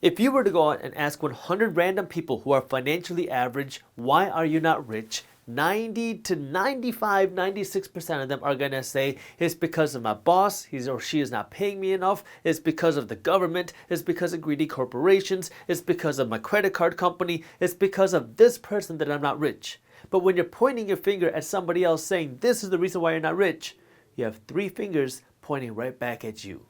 If you were to go out and ask 100 random people who are financially average, why are you not rich? 90 to 95, 96% of them are going to say it's because of my boss, he or she is not paying me enough, it's because of the government, it's because of greedy corporations, it's because of my credit card company, it's because of this person that I'm not rich. But when you're pointing your finger at somebody else saying this is the reason why you're not rich, you have 3 fingers pointing right back at you.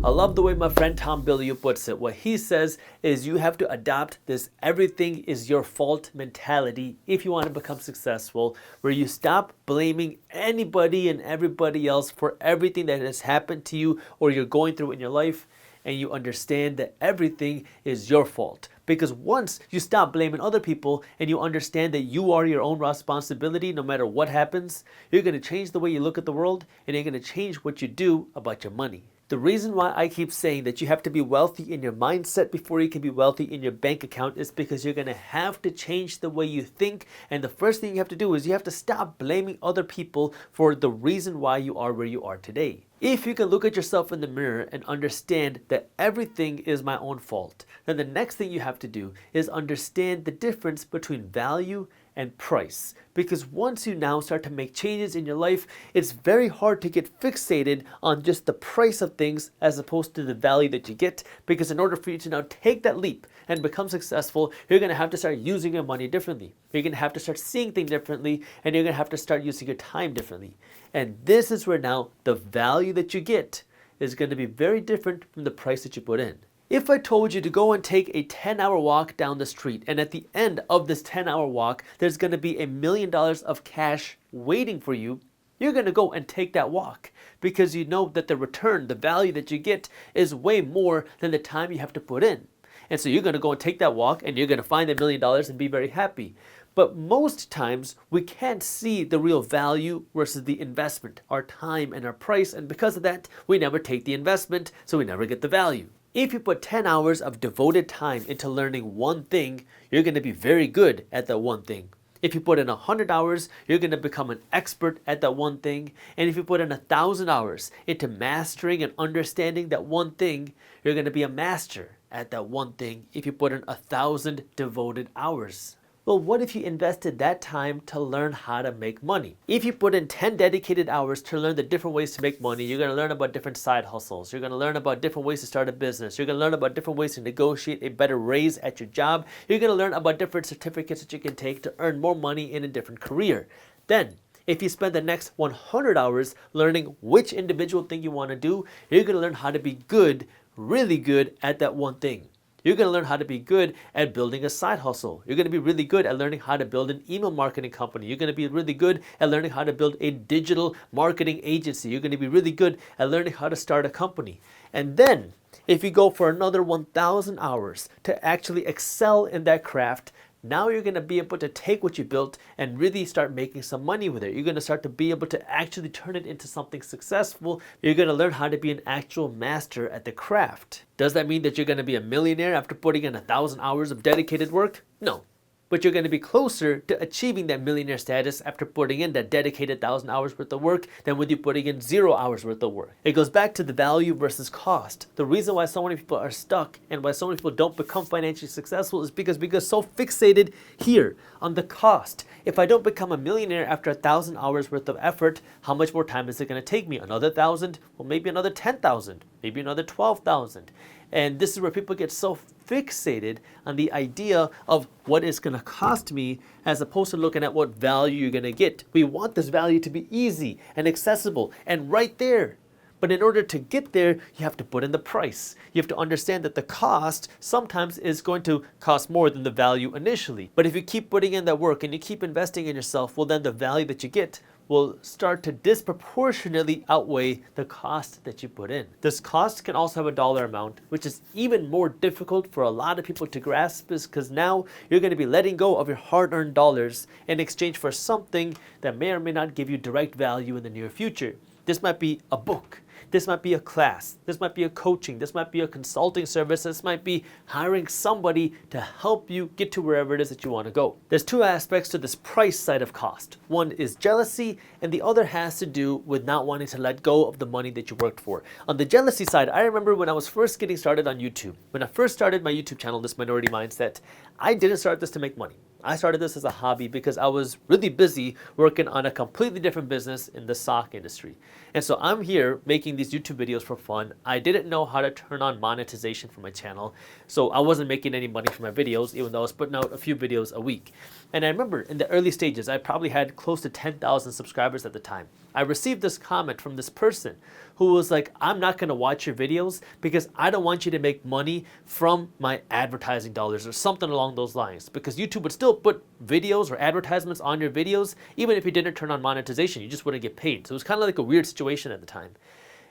I love the way my friend Tom Bilyeu puts it. What he says is you have to adopt this everything is your fault mentality if you want to become successful, where you stop blaming anybody and everybody else for everything that has happened to you or you're going through in your life, and you understand that everything is your fault. Because once you stop blaming other people and you understand that you are your own responsibility no matter what happens, you're going to change the way you look at the world, and you're going to change what you do about your money. The reason why I keep saying that you have to be wealthy in your mindset before you can be wealthy in your bank account is because you're going to have to change the way you think. And the first thing you have to do is you have to stop blaming other people for the reason why you are where you are today. If you can look at yourself in the mirror and understand that everything is my own fault, then the next thing you have to do is understand the difference between value and price. Because once you now start to make changes in your life, it's very hard to get fixated on just the price of things as opposed to the value that you get. Because in order for you to now take that leap and become successful, you're going to have to start using your money differently. You're going to have to start seeing things differently, and you're going to have to start using your time differently. And this is where now the value that you get is going to be very different from the price that you put in. If I told you to go and take a 10-hour walk down the street, and at the end of this 10-hour walk, there's going to be $1 million of cash waiting for you, you're going to go and take that walk because you know that the return, the value that you get is way more than the time you have to put in. And so you're going to go and take that walk, and you're going to find $1 million and be very happy. But most times we can't see the real value versus the investment, our time and our price, and because of that, we never take the investment, so we never get the value. If you put 10 hours of devoted time into learning one thing, you're going to be very good at that one thing. If you put in 100 hours, you're going to become an expert at that one thing. And if you put in 1,000 hours into mastering and understanding that one thing, you're going to be a master at that one thing if you put in 1,000 devoted hours. Well, what if you invested that time to learn how to make money? If you put in 10 dedicated hours to learn the different ways to make money, you're going to learn about different side hustles. You're going to learn about different ways to start a business. You're going to learn about different ways to negotiate a better raise at your job. You're going to learn about different certificates that you can take to earn more money in a different career. Then, if you spend the next 100 hours learning which individual thing you want to do, you're going to learn how to be good, really good at that one thing. You're going to learn how to be good at building a side hustle. You're going to be really good at learning how to build an email marketing company. You're going to be really good at learning how to build a digital marketing agency. You're going to be really good at learning how to start a company. And then, if you go for another 1,000 hours to actually excel in that craft, now you're going to be able to take what you built and really start making some money with it. You're going to start to be able to actually turn it into something successful. You're going to learn how to be an actual master at the craft. Does that mean that you're going to be a millionaire after putting in 1,000 hours of dedicated work? No. But you're going to be closer to achieving that millionaire status after putting in that dedicated 1,000 hours worth of work than with you putting in 0 hours worth of work. It goes back to the value versus cost. The reason why so many people are stuck and why so many people don't become financially successful is because we get so fixated here on the cost. If I don't become a millionaire after 1,000 hours worth of effort, how much more time is it going to take me? Another 1,000? Well, maybe another 10,000, maybe another 12,000. And this is where people get so fixated on the idea of what it's going to cost me as opposed to looking at what value you're going to get. We want this value to be easy and accessible and right there. But in order to get there, you have to put in the price. You have to understand that the cost sometimes is going to cost more than the value initially. But if you keep putting in that work and you keep investing in yourself, well, then the value that you get will start to disproportionately outweigh the cost that you put in. This cost can also have a dollar amount, which is even more difficult for a lot of people to grasp, because now you're going to be letting go of your hard-earned dollars in exchange for something that may or may not give you direct value in the near future. This might be a book. This might be a class. This might be a coaching. This might be a consulting service. This might be hiring somebody to help you get to wherever it is that you want to go. There's two aspects to this price side of cost. One is jealousy, and the other has to do with not wanting to let go of the money that you worked for. On the jealousy side, I remember when I was first getting started on YouTube, when I first started my YouTube channel, This Minority Mindset, I didn't start this to make money. I started this as a hobby because I was really busy working on a completely different business in the sock industry. And so I'm here making these YouTube videos for fun. I didn't know how to turn on monetization for my channel, so I wasn't making any money from my videos, even though I was putting out a few videos a week. And I remember in the early stages, I probably had close to 10,000 subscribers at the time. I received this comment from this person who was like, I'm not going to watch your videos because I don't want you to make money from my advertising dollars or something along those lines, because YouTube would still put videos or advertisements on your videos even if you didn't turn on monetization. You just wouldn't get paid. So it was kind of like a weird situation at the time.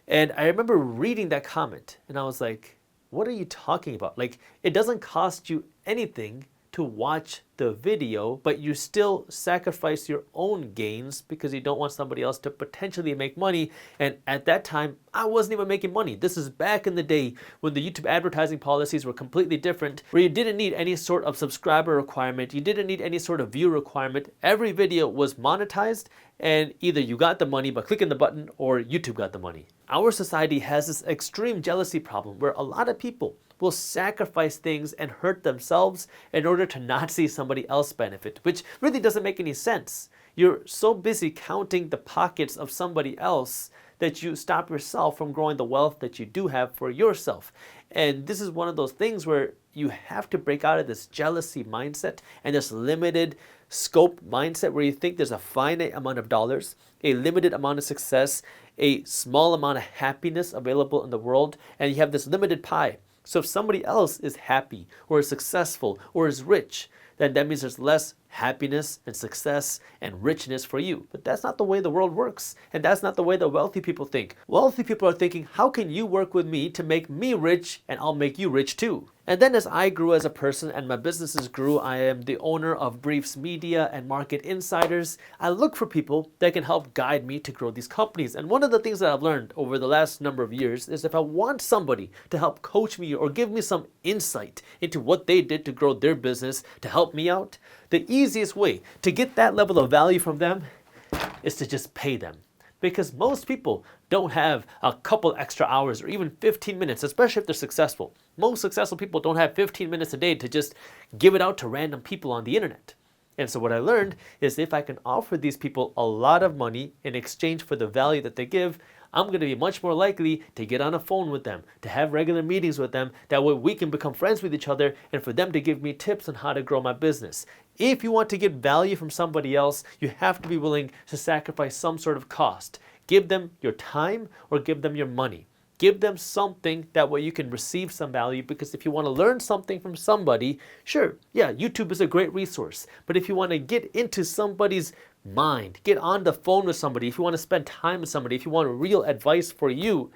And I remember reading that comment and I was like, what are you talking about? Like, it doesn't cost you anything to watch the video, but you still sacrifice your own gains because you don't want somebody else to potentially make money. And at that time, I wasn't even making money. This is back in the day when the YouTube advertising policies were completely different, where you didn't need any sort of subscriber requirement. You didn't need any sort of view requirement. Every video was monetized, and either you got the money by clicking the button or YouTube got the money. Our society has this extreme jealousy problem where a lot of people will sacrifice things and hurt themselves in order to not see somebody else benefit, which really doesn't make any sense. You're so busy counting the pockets of somebody else that you stop yourself from growing the wealth that you do have for yourself. And this is one of those things where you have to break out of this jealousy mindset and this limited scope mindset where you think there's a finite amount of dollars, a limited amount of success, a small amount of happiness available in the world, and you have this limited pie. So if somebody else is happy or is successful or is rich, then that means there's less happiness and success and richness for you. But that's not the way the world works. And that's not the way the wealthy people think. Wealthy people are thinking, how can you work with me to make me rich and I'll make you rich too? And then as I grew as a person and my businesses grew, I am the owner of Briefs Media and Market Insiders. I look for people that can help guide me to grow these companies. And one of the things that I've learned over the last number of years is if I want somebody to help coach me or give me some insight into what they did to grow their business to help me out, the easiest way to get that level of value from them is to just pay them. Because most people don't have a couple extra hours or even 15 minutes, especially if they're successful. Most successful people don't have 15 minutes a day to just give it out to random people on the internet. And so what I learned is if I can offer these people a lot of money in exchange for the value that they give, I'm going to be much more likely to get on a phone with them, to have regular meetings with them. That way we can become friends with each other and for them to give me tips on how to grow my business. If you want to get value from somebody else, you have to be willing to sacrifice some sort of cost. Give them your time or give them your money. Give them something that way you can receive some value, because if you want to learn something from somebody, sure, yeah, YouTube is a great resource. But if you want to get into somebody's mind, get on the phone with somebody, if you want to spend time with somebody, if you want real advice for you,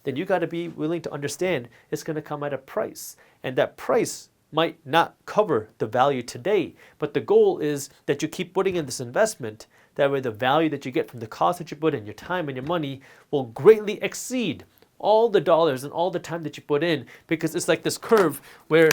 then you got to be willing to understand it's going to come at a price. And that price might not cover the value today, but the goal is that you keep putting in this investment. That way the value that you get from the cost that you put in, your time and your money, will greatly exceed all the dollars and all the time that you put in, because it's like this curve where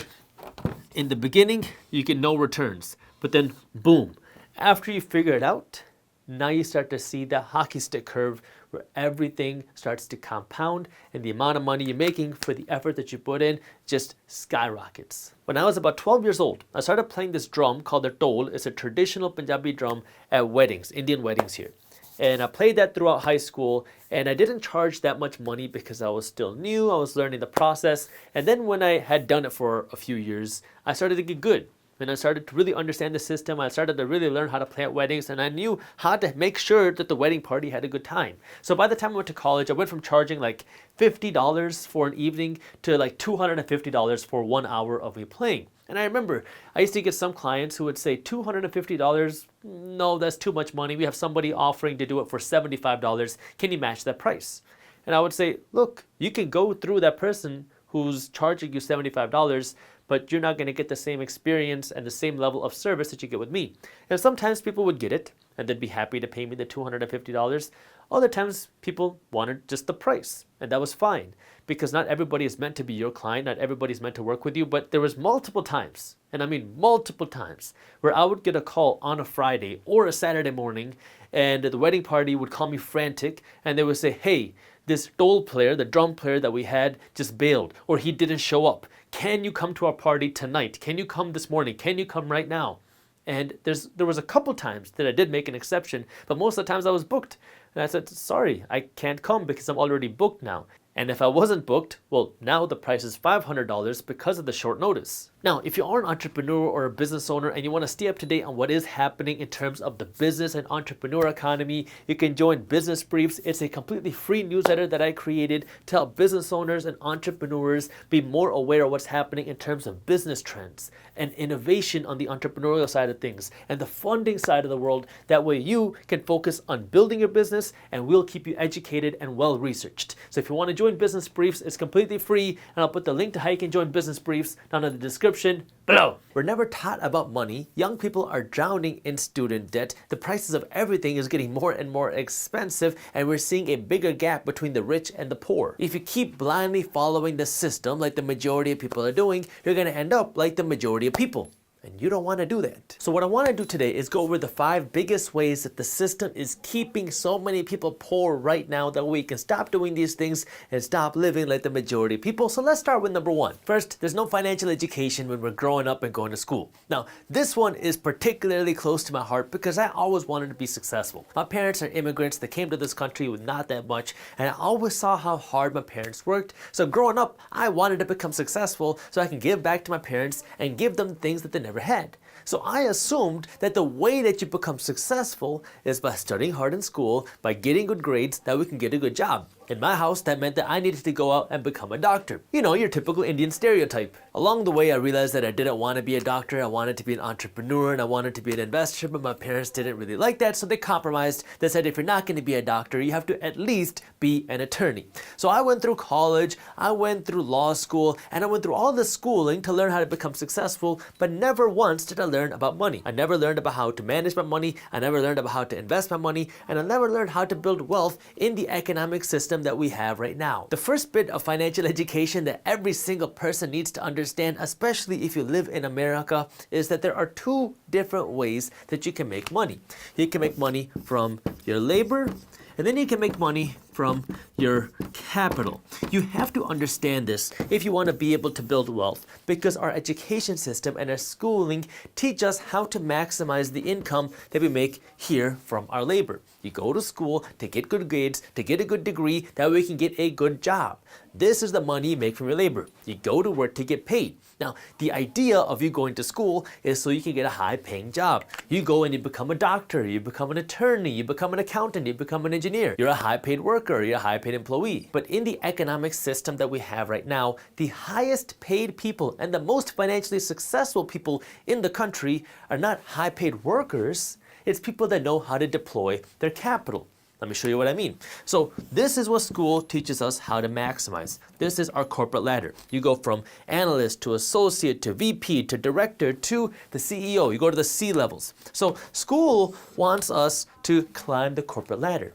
in the beginning you get no returns, but then boom, after you figure it out, now you start to see the hockey stick curve where everything starts to compound and the amount of money you're making for the effort that you put in just skyrockets. When I was about 12 years old, I started playing this drum called the dhol. It's a traditional Punjabi drum at weddings, Indian weddings here. And I played that throughout high school, and I didn't charge that much money because I was still new, I was learning the process. And then when I had done it for a few years, I started to get good. And I started to really understand the system. I started to really learn how to play at weddings, and I knew how to make sure that the wedding party had a good time. So by the time I went to college, I went from charging like $50 for an evening to like $250 for 1 hour of me playing. And I remember I used to get some clients who would say $250, no, that's too much money. We have somebody offering to do it for $75. Can you match that price? And I would say, look, you can go through that person who's charging you $75, but you're not going to get the same experience and the same level of service that you get with me. And sometimes people would get it and they'd be happy to pay me the $250. Other times, people wanted just the price, and that was fine, because not everybody is meant to be your client, not everybody is meant to work with you, but there was multiple times, and I mean multiple times, where I would get a call on a Friday or a Saturday morning, and the wedding party would call me frantic, and they would say, hey, this dole player, the drum player that we had, just bailed, or he didn't show up. Can you come to our party tonight? Can you come this morning? Can you come right now? And there was a couple times that I did make an exception, but most of the times I was booked. And I said, sorry, I can't come because I'm already booked now. And if I wasn't booked, well, now the price is $500 because of the short notice. Now, if you are an entrepreneur or a business owner and you want to stay up to date on what is happening in terms of the business and entrepreneur economy, you can join Business Briefs. It's a completely free newsletter that I created to help business owners and entrepreneurs be more aware of what's happening in terms of business trends and innovation on the entrepreneurial side of things and the funding side of the world. That way you can focus on building your business and we'll keep you educated and well researched. So if you want to join Business Briefs, it's completely free, and I'll put the link to how you can join Business Briefs down in the description below. We're never taught about money. Young people are drowning in student debt. The prices of everything is getting more and more expensive, and we're seeing a bigger gap between the rich and the poor. If you keep blindly following the system like the majority of people are doing, you're going to end up like the majority of people. And you don't want to do that. So what I want to do today is go over the 5 biggest ways that the system is keeping so many people poor right now, that we can stop doing these things and stop living like the majority of people. So let's start with number 1. First, there's no financial education when we're growing up and going to school. Now, this one is particularly close to my heart because I always wanted to be successful. My parents are immigrants that came to this country with not that much, and I always saw how hard my parents worked. So growing up, I wanted to become successful so I can give back to my parents and give them things that they never had. So I assumed that the way that you become successful is by studying hard in school, by getting good grades, that we can get a good job. In my house, that meant that I needed to go out and become a doctor. You know, your typical Indian stereotype. Along the way, I realized that I didn't want to be a doctor. I wanted to be an entrepreneur and I wanted to be an investor, but my parents didn't really like that, so they compromised. They said, if you're not going to be a doctor, you have to at least be an attorney. So I went through college, I went through law school, and I went through all the schooling to learn how to become successful, but never once did I learn about money. I never learned about how to manage my money. I never learned about how to invest my money, and I never learned how to build wealth in the economic system that we have right now. The first bit of financial education that every single person needs to understand, especially if you live in America, is that there are 2 different ways that you can make money. You can make money from your labor, and then you can make money from your capital. You have to understand this if you want to be able to build wealth, because our education system and our schooling teach us how to maximize the income that we make here from our labor. You go to school to get good grades, to get a good degree, that way you can get a good job. This is the money you make from your labor. You go to work to get paid. Now, the idea of you going to school is so you can get a high-paying job. You go and you become a doctor, you become an attorney, you become an accountant, you become an engineer. You're a high-paid worker, you're a high-paid employee. But in the economic system that we have right now, the highest paid people and the most financially successful people in the country are not high-paid workers. It's people that know how to deploy their capital. Let me show you what I mean. So this is what school teaches us how to maximize. This is our corporate ladder. You go from analyst to associate to VP to director to the CEO. You go to the C levels. So school wants us to climb the corporate ladder.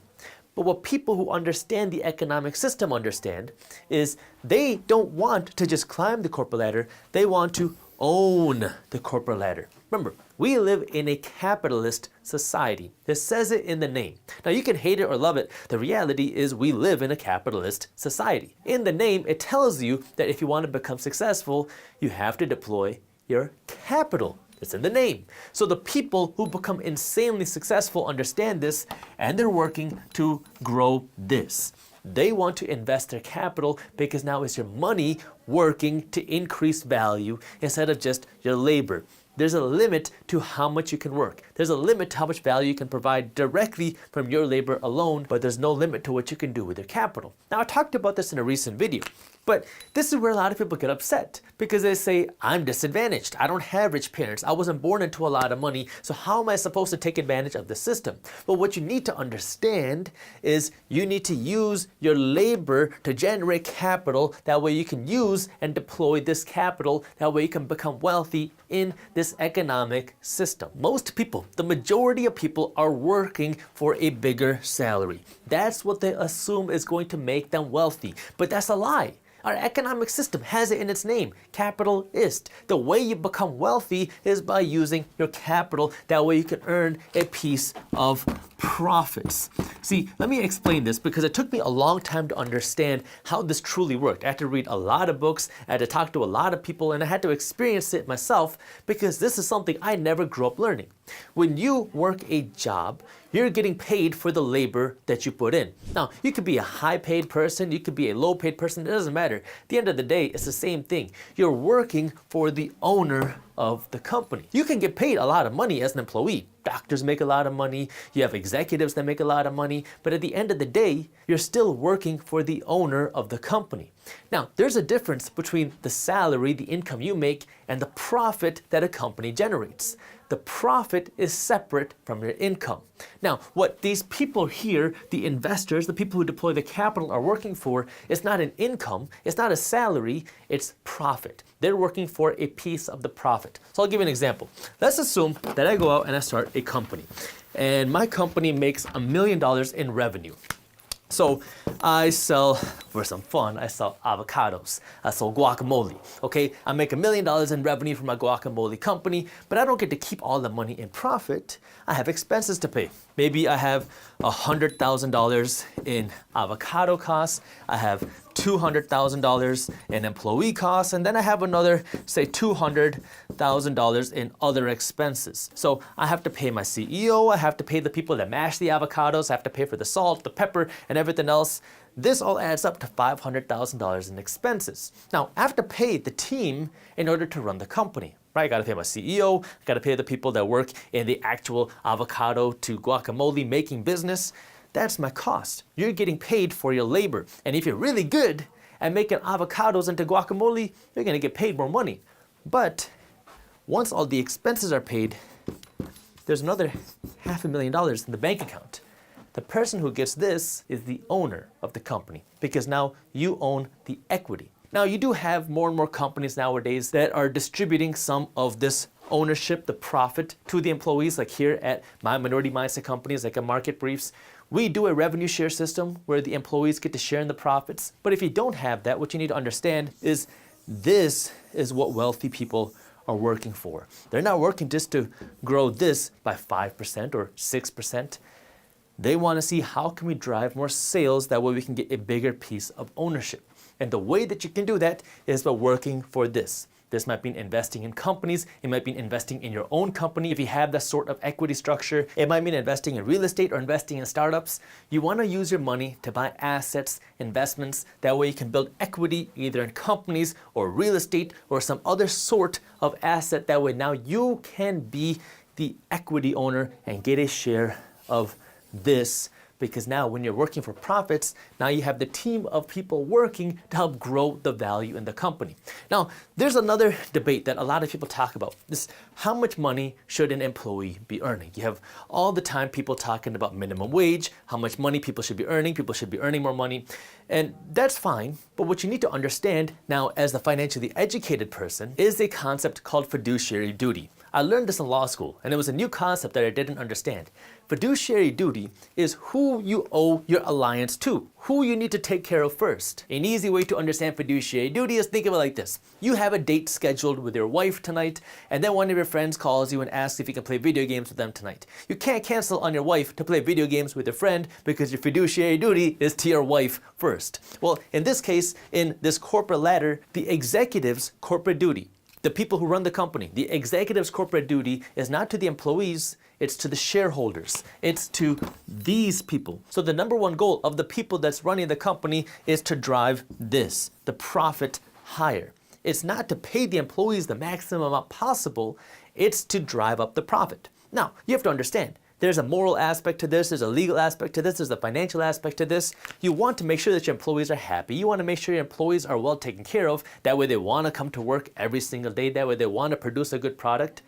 But what people who understand the economic system understand is they don't want to just climb the corporate ladder. They want to own the corporate ladder. Remember, we live in a capitalist society. This says it in the name. Now, you can hate it or love it. The reality is we live in a capitalist society. In the name, it tells you that if you want to become successful, you have to deploy your capital. It's in the name. So the people who become insanely successful understand this, and they're working to grow this. They want to invest their capital because now it's your money working to increase value instead of just your labor. There's a limit to how much you can work. There's a limit to how much value you can provide directly from your labor alone, but there's no limit to what you can do with your capital. Now, I talked about this in a recent video, but this is where a lot of people get upset because they say, I'm disadvantaged. I don't have rich parents. I wasn't born into a lot of money, so how am I supposed to take advantage of the system? Well, what you need to understand is you need to use your labor to generate capital. That way you can use and deploy this capital. That way you can become wealthy in this this economic system. Most people, the majority of people, are working for a bigger salary. That's what they assume is going to make them wealthy. But that's a lie. Our economic system has it in its name, capitalist. The way you become wealthy is by using your capital. That way you can earn a piece of profits. See, let me explain this because it took me a long time to understand how this truly worked. I had to read a lot of books, I had to talk to a lot of people, and I had to experience it myself because this is something I never grew up learning. When you work a job, you're getting paid for the labor that you put in. Now, you could be a high-paid person, you could be a low-paid person, it doesn't matter. At the end of the day, it's the same thing. You're working for the owner of the company. You can get paid a lot of money as an employee. Doctors make a lot of money, you have executives that make a lot of money, but at the end of the day, you're still working for the owner of the company. Now, there's a difference between the salary, the income you make, and the profit that a company generates. The profit is separate from your income. Now, what these people here, the investors, the people who deploy the capital are working for is not an income, it's not a salary, it's profit. They're working for a piece of the profit. So I'll give you an example. Let's assume that I go out and I start a company, and my company makes $1 million in revenue. So I sell, for some fun, I sell avocados. I sell guacamole, okay? I make $1 million in revenue from my guacamole company, but I don't get to keep all the money in profit. I have expenses to pay. Maybe I have $100,000 in avocado costs. I have $200,000 in employee costs, and then I have another, say, $200,000 in other expenses. So I have to pay my CEO, I have to pay the people that mash the avocados, I have to pay for the salt, the pepper, and everything else. This all adds up to $500,000 in expenses. Now, I have to pay the team in order to run the company. Right, I gotta pay my CEO, I gotta pay the people that work in the actual avocado to guacamole making business. That's my cost. You're getting paid for your labor. And if you're really good at making avocados into guacamole, you're gonna get paid more money. But once all the expenses are paid, there's another $500,000 in the bank account. The person who gets this is the owner of the company because now you own the equity. Now, you do have more and more companies nowadays that are distributing some of this ownership, the profit, to the employees, like here at my minority mindset companies, like at Market Briefs. We do a revenue share system where the employees get to share in the profits. But if you don't have that, what you need to understand is this is what wealthy people are working for. They're not working just to grow this by 5% or 6%. They want to see how can we drive more sales, that way we can get a bigger piece of ownership. And the way that you can do that is by working for this. This might mean investing in companies. It might mean investing in your own company if you have that sort of equity structure. It might mean investing in real estate or investing in startups. You want to use your money to buy assets, investments. That way you can build equity either in companies or real estate or some other sort of asset. That way now you can be the equity owner and get a share of this. Because now when you're working for profits, now you have the team of people working to help grow the value in the company. Now, there's another debate that a lot of people talk about. This, how much money should an employee be earning? You have all the time people talking about minimum wage, how much money people should be earning more money. And that's fine, but what you need to understand now as the financially educated person is a concept called fiduciary duty. I learned this in law school, and it was a new concept that I didn't understand. Fiduciary duty is who you owe your alliance to, who you need to take care of first. An easy way to understand fiduciary duty is think of it like this. You have a date scheduled with your wife tonight, and then one of your friends calls you and asks if you can play video games with them tonight. You can't cancel on your wife to play video games with your friend because your fiduciary duty is to your wife first. Well, in this case, in this corporate ladder, the executive's corporate duty, the people who run the company, the executive's corporate duty is not to the employees, it's to the shareholders. It's to these people. So the number one goal of the people that's running the company is to drive this, the profit higher. It's not to pay the employees the maximum amount possible, it's to drive up the profit. Now, you have to understand, there's a moral aspect to this, there's a legal aspect to this, there's a financial aspect to this. You want to make sure that your employees are happy. You want to make sure your employees are well taken care of. That way they want to come to work every single day. That way they want to produce a good product.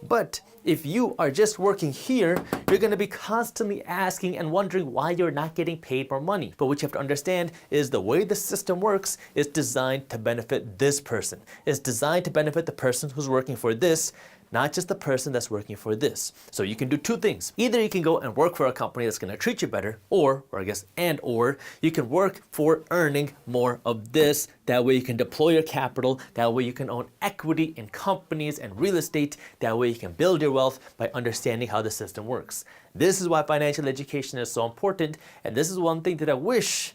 But if you are just working here, you're going to be constantly asking and wondering why you're not getting paid more money. But what you have to understand is the way the system works is designed to benefit this person. It's designed to benefit the person who's working for this not just the person that's working for this. So you can do two things. Either you can go and work for a company that's going to treat you better, or you can work for earning more of this. That way you can deploy your capital. That way you can own equity in companies and real estate. That way you can build your wealth by understanding how the system works. This is why financial education is so important, and this is one thing that I wish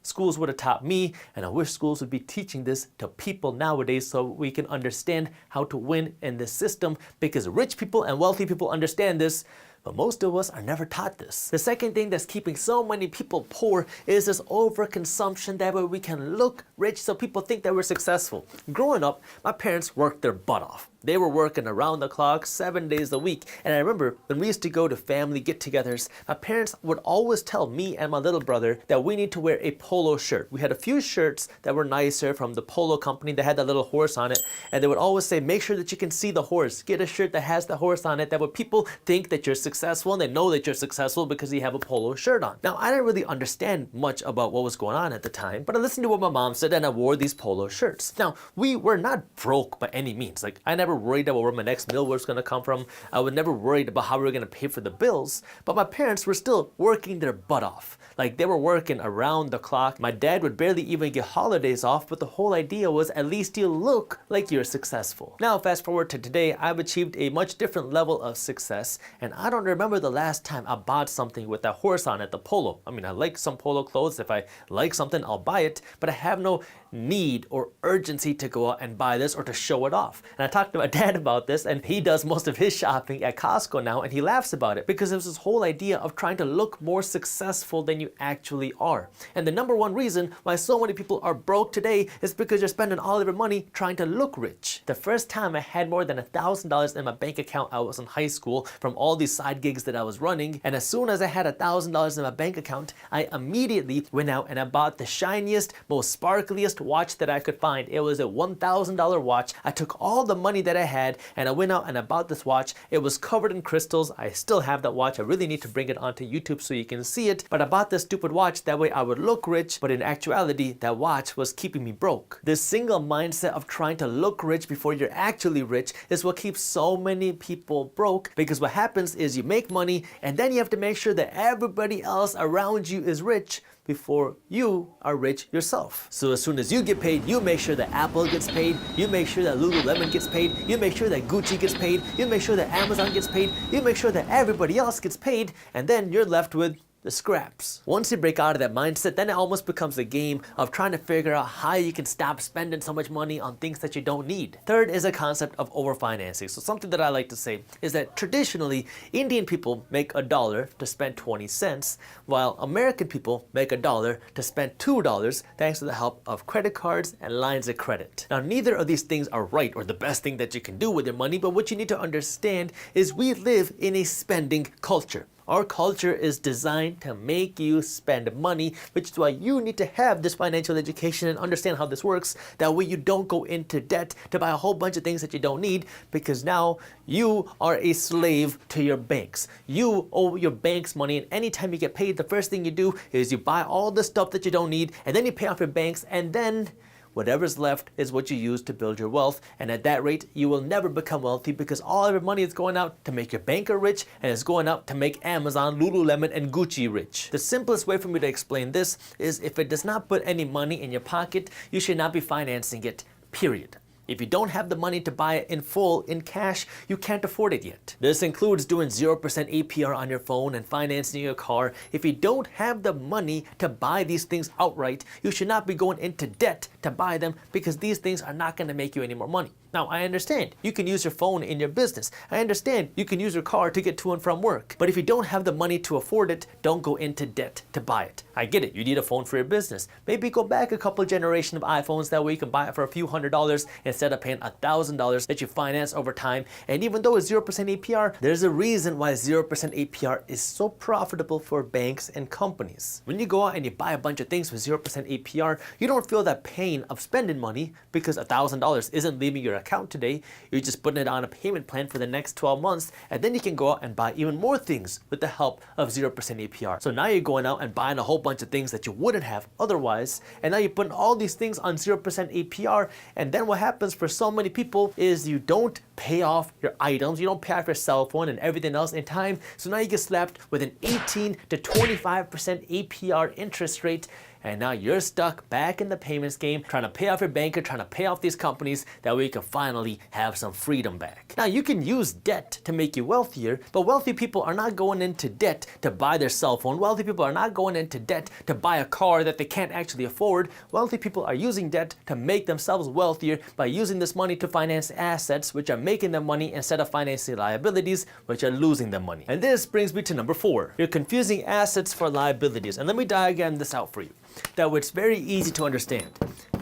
schools would have taught me, and I wish schools would be teaching this to people nowadays so we can understand how to win in this system, because rich people and wealthy people understand this, but most of us are never taught this. The second thing that's keeping so many people poor is this overconsumption. That way we can look rich so people think that we're successful. Growing up, my parents worked their butt off. They were working around the clock, 7 days a week. And I remember when we used to go to family get-togethers, my parents would always tell me and my little brother that we need to wear a polo shirt. We had a few shirts that were nicer from the polo company that had that little horse on it. And they would always say, make sure that you can see the horse. Get a shirt that has the horse on it. That way people think that you're successful, and they know that you're successful because you have a polo shirt on. Now, I didn't really understand much about what was going on at the time, but I listened to what my mom said and I wore these polo shirts. Now, we were not broke by any means. Like, I never worried about where my next meal was going to come from. I was never worried about how we were going to pay for the bills, but my parents were still working their butt off. Like, they were working around the clock. My dad would barely even get holidays off, but the whole idea was at least you look like you're successful. Now, fast forward to today, I've achieved a much different level of success, and I don't remember the last time I bought something with that horse on it, the polo. I mean, I like some polo clothes. If I like something, I'll buy it, but I have no need or urgency to go out and buy this or to show it off. And I talked to my dad about this, and he does most of his shopping at Costco now, and he laughs about it because there's this whole idea of trying to look more successful than you actually are. And the number one reason why so many people are broke today is because you're spending all of your money trying to look rich. The first time I had more than $1,000 in my bank account, I was in high school from all these side gigs that I was running. And as soon as I had $1,000 in my bank account, I immediately went out and I bought the shiniest, most sparkliest watch that I could find. It was a $1,000 watch. I took all the money that I had and I went out and I bought this watch. It was covered in crystals. I still have that watch. I really need to bring it onto YouTube so you can see it. But I bought this stupid watch that way I would look rich, but in actuality, that watch was keeping me broke. This single mindset of trying to look rich before you're actually rich is what keeps so many people broke, because what happens is you make money and then you have to make sure that everybody else around you is rich before you are rich yourself. So as soon as you get paid, you make sure that Apple gets paid, you make sure that Lululemon gets paid, you make sure that Gucci gets paid, you make sure that Amazon gets paid, you make sure that everybody else gets paid, and then you're left with the scraps. Once you break out of that mindset, then it almost becomes a game of trying to figure out how you can stop spending so much money on things that you don't need. Third is a concept of overfinancing. So something that I like to say is that traditionally, Indian people make $1 to spend 20 cents, while American people make $1 to spend $2 thanks to the help of credit cards and lines of credit. Now, neither of these things are right or the best thing that you can do with your money, but what you need to understand is we live in a spending culture. Our culture is designed to make you spend money, which is why you need to have this financial education and understand how this works. That way you don't go into debt to buy a whole bunch of things that you don't need, because now you are a slave to your banks. You owe your banks money, and anytime you get paid, the first thing you do is you buy all the stuff that you don't need, and then you pay off your banks, and then whatever's left is what you use to build your wealth. And at that rate, you will never become wealthy, because all of your money is going out to make your banker rich, and it's going out to make Amazon, Lululemon, and Gucci rich. The simplest way for me to explain this is if it does not put any money in your pocket, you should not be financing it, period. If you don't have the money to buy it in full, in cash, you can't afford it yet. This includes doing 0% APR on your phone and financing your car. If you don't have the money to buy these things outright, you should not be going into debt to buy them, because these things are not going to make you any more money. Now, I understand you can use your phone in your business. I understand you can use your car to get to and from work. But if you don't have the money to afford it, don't go into debt to buy it. I get it. You need a phone for your business. Maybe go back a couple generations of iPhones. That way you can buy it for a few $100s instead of paying $1,000 that you finance over time. And even though it's 0% APR, there's a reason why 0% APR is so profitable for banks and companies. When you go out and you buy a bunch of things with 0% APR, you don't feel that pain of spending money, because $1,000 isn't leaving your account today. You're just putting it on a payment plan for the next 12 months, and then you can go out and buy even more things with the help of 0% APR. So now you're going out and buying a whole bunch of things that you wouldn't have otherwise, and now you're putting all these things on 0% APR, and then what happens happens for so many people is you don't pay off your items, you don't pay off your cell phone and everything else in time, so now you get slapped with an 18 to 25% APR interest rate, and now you're stuck back in the payments game trying to pay off your banker, trying to pay off these companies, that way you can finally have some freedom back. Now you can use debt to make you wealthier, but wealthy people are not going into debt to buy their cell phone. Wealthy people are not going into debt to buy a car that they can't actually afford. Wealthy people are using debt to make themselves wealthier by using this money to finance assets, which are making them money, instead of financing liabilities, which are losing them money. And this brings me to number 4. You're confusing assets for liabilities. And let me diagram this out for you, that way it's very easy to understand.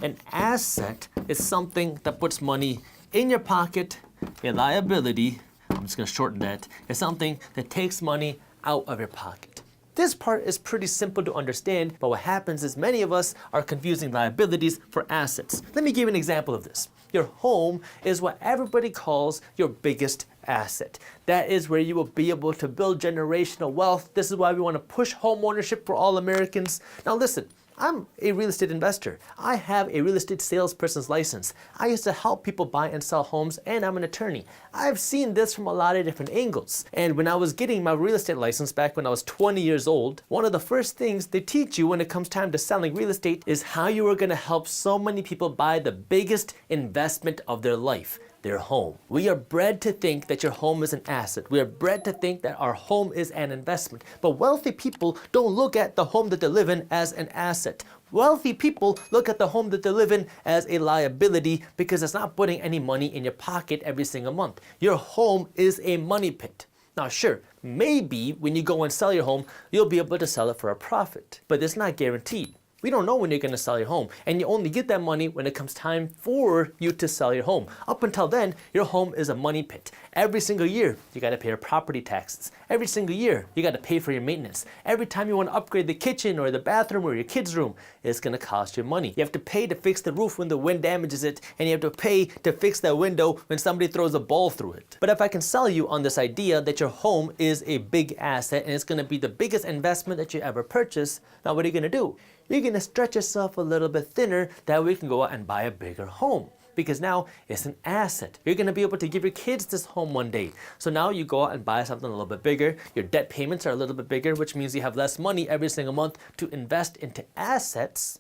An asset is something that puts money in your pocket. A liability, I'm just going to shorten that, is something that takes money out of your pocket. This part is pretty simple to understand, but what happens is many of us are confusing liabilities for assets. Let me give you an example of this. Your home is what everybody calls your biggest asset. That is where you will be able to build generational wealth. This is why we want to push home ownership for all Americans. Now listen, I'm a real estate investor. I have a real estate salesperson's license. I used to help people buy and sell homes, and I'm an attorney. I've seen this from a lot of different angles. And when I was getting my real estate license back when I was 20 years old, one of the first things they teach you when it comes time to selling real estate is how you are going to help so many people buy the biggest investment of their life, their home. We are bred to think that your home is an asset. We are bred to think that our home is an investment. But wealthy people don't look at the home that they live in as an asset. Wealthy people look at the home that they live in as a liability, because it's not putting any money in your pocket every single month. Your home is a money pit. Now sure, maybe when you go and sell your home, you'll be able to sell it for a profit, but it's not guaranteed. We don't know when you're going to sell your home, and you only get that money when it comes time for you to sell your home. Up until then, your home is a money pit. Every single year, you got to pay your property taxes. Every single year, you got to pay for your maintenance. Every time you want to upgrade the kitchen or the bathroom or your kids' room, it's going to cost you money. You have to pay to fix the roof when the wind damages it, and you have to pay to fix that window when somebody throws a ball through it. But if I can sell you on this idea that your home is a big asset and it's going to be the biggest investment that you ever purchase, now what are you going to do? You're going to stretch yourself a little bit thinner, that way you can go out and buy a bigger home, because now it's an asset. You're going to be able to give your kids this home one day. So now you go out and buy something a little bit bigger. Your debt payments are a little bit bigger, which means you have less money every single month to invest into assets,